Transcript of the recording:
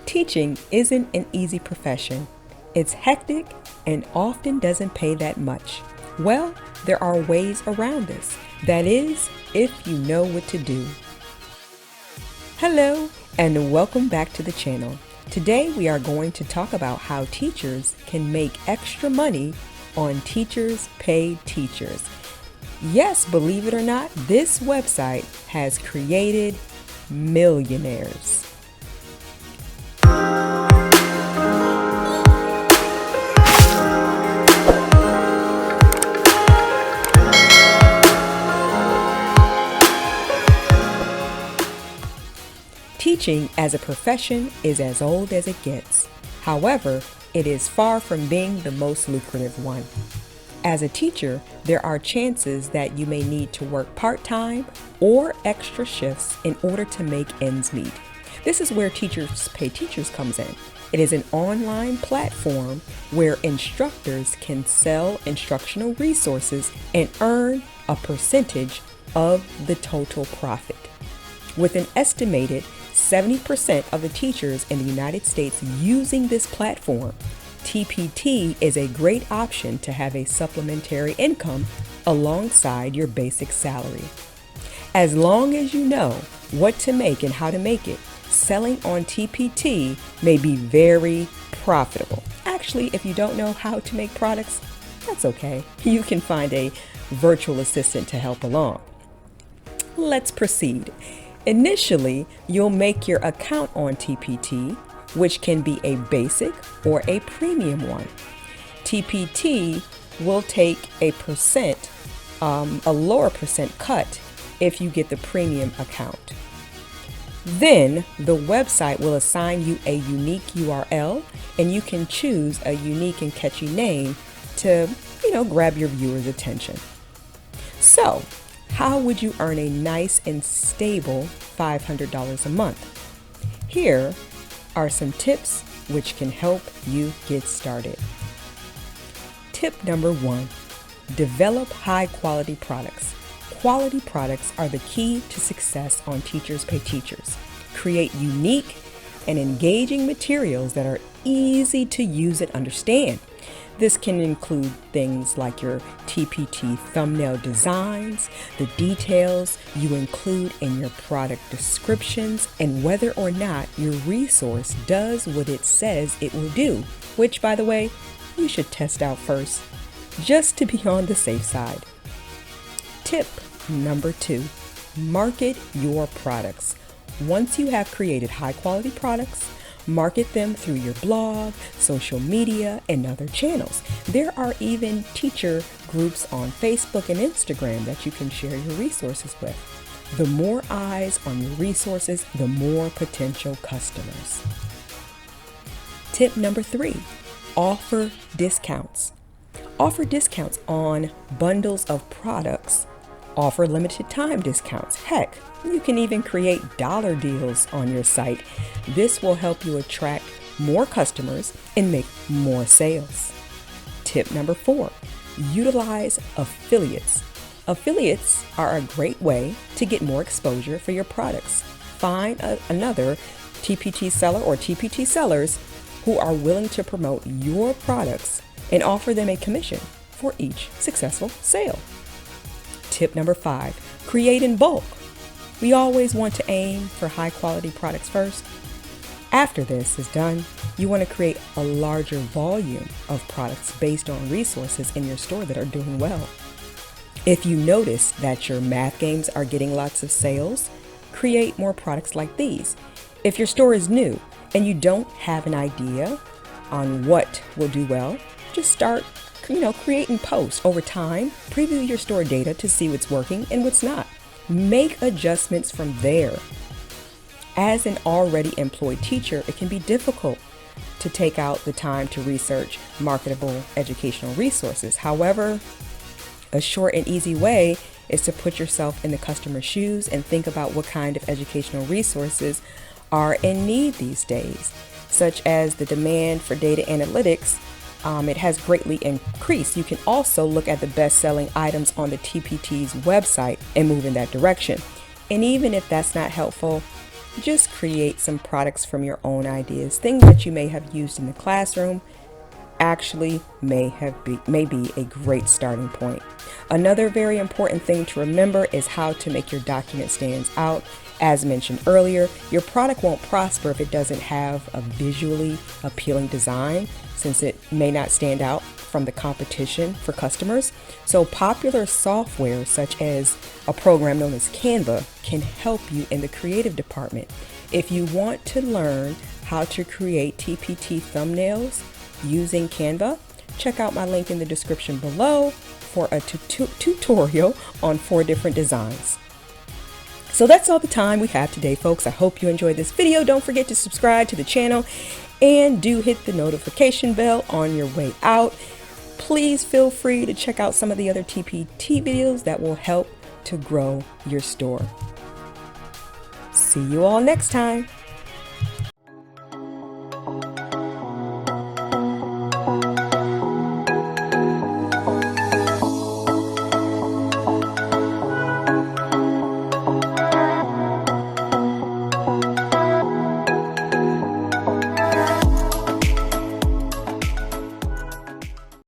Teaching isn't an easy profession. It's hectic and often doesn't pay that much. Well, there are ways around this. That is, if you know what to do. Hello, and welcome back to the channel. Today we are going to talk about how teachers can make extra money on Teachers Pay Teachers. Yes, believe it or not, this website has created millionaires. Teaching as a profession is as old as it gets. However, it is far from being the most lucrative one. As a teacher, there are chances that you may need to work part-time or extra shifts in order to make ends meet. This is where Teachers Pay Teachers comes in. It is an online platform where instructors can sell instructional resources and earn a percentage of the total profit. With an estimated 70% of the teachers in the United States using this platform, TPT is a great option to have a supplementary income alongside your basic salary. As long as you know what to make and how to make it, selling on TPT may be very profitable. Actually, if you don't know how to make products, that's okay. You can find a virtual assistant to help along. Let's proceed. Initially, you'll make your account on TPT, which can be a basic or a premium one. TPT will take a lower percent cut if you get the premium account. Then the website will assign you a unique URL, and you can choose a unique and catchy name to, grab your viewers' attention. So, how would you earn a nice and stable $500 a month? Here are some tips which can help you get started. Tip number 1, develop high quality products. Quality products are the key to success on Teachers Pay Teachers. Create unique and engaging materials that are easy to use and understand. This can include things like your TPT thumbnail designs, the details you include in your product descriptions, and whether or not your resource does what it says it will do, which, by the way, you should test out first, just to be on the safe side. Tip number 2, market your products. Once you have created high-quality products, market them through your blog, social media, and other channels. There are even teacher groups on Facebook and Instagram that you can share your resources with. The more eyes on your resources, the more potential customers. Tip number 3, offer discounts. Offer discounts on bundles of products. Offer limited time discounts. Heck, you can even create dollar deals on your site. This will help you attract more customers and make more sales. Tip number 4, utilize affiliates. Affiliates are a great way to get more exposure for your products. Find another TPT seller or TPT sellers who are willing to promote your products and offer them a commission for each successful sale. Tip number 5, create in bulk. We always want to aim for high quality products first. After this is done, you want to create a larger volume of products based on resources in your store that are doing well. If you notice that your math games are getting lots of sales, create more products like these. If your store is new and you don't have an idea on what will do well, just start create and post. Over time, preview your store data to see what's working and what's not. Make adjustments from there. As an already employed teacher, it can be difficult to take out the time to research marketable educational resources. However, a short and easy way is to put yourself in the customer's shoes and think about what kind of educational resources are in need these days, such as the demand for data analytics. It has greatly increased. You can also look at the best-selling items on the TPT's website and move in that direction. And even if that's not helpful, just create some products from your own ideas. Things that you may have used in the classroom actually may be a great starting point. Another very important thing to remember is how to make your document stand out. As mentioned earlier, your product won't prosper if it doesn't have a visually appealing design, since it may not stand out from the competition for customers. So popular software such as a program known as Canva can help you in the creative department. If you want to learn how to create TPT thumbnails using Canva, check out my link in the description below for a tutorial on 4 different designs. So that's all the time we have today, folks. I hope you enjoyed this video. Don't forget to subscribe to the channel and do hit the notification bell on your way out. Please feel free to check out some of the other TPT videos that will help to grow your store. See you all next time.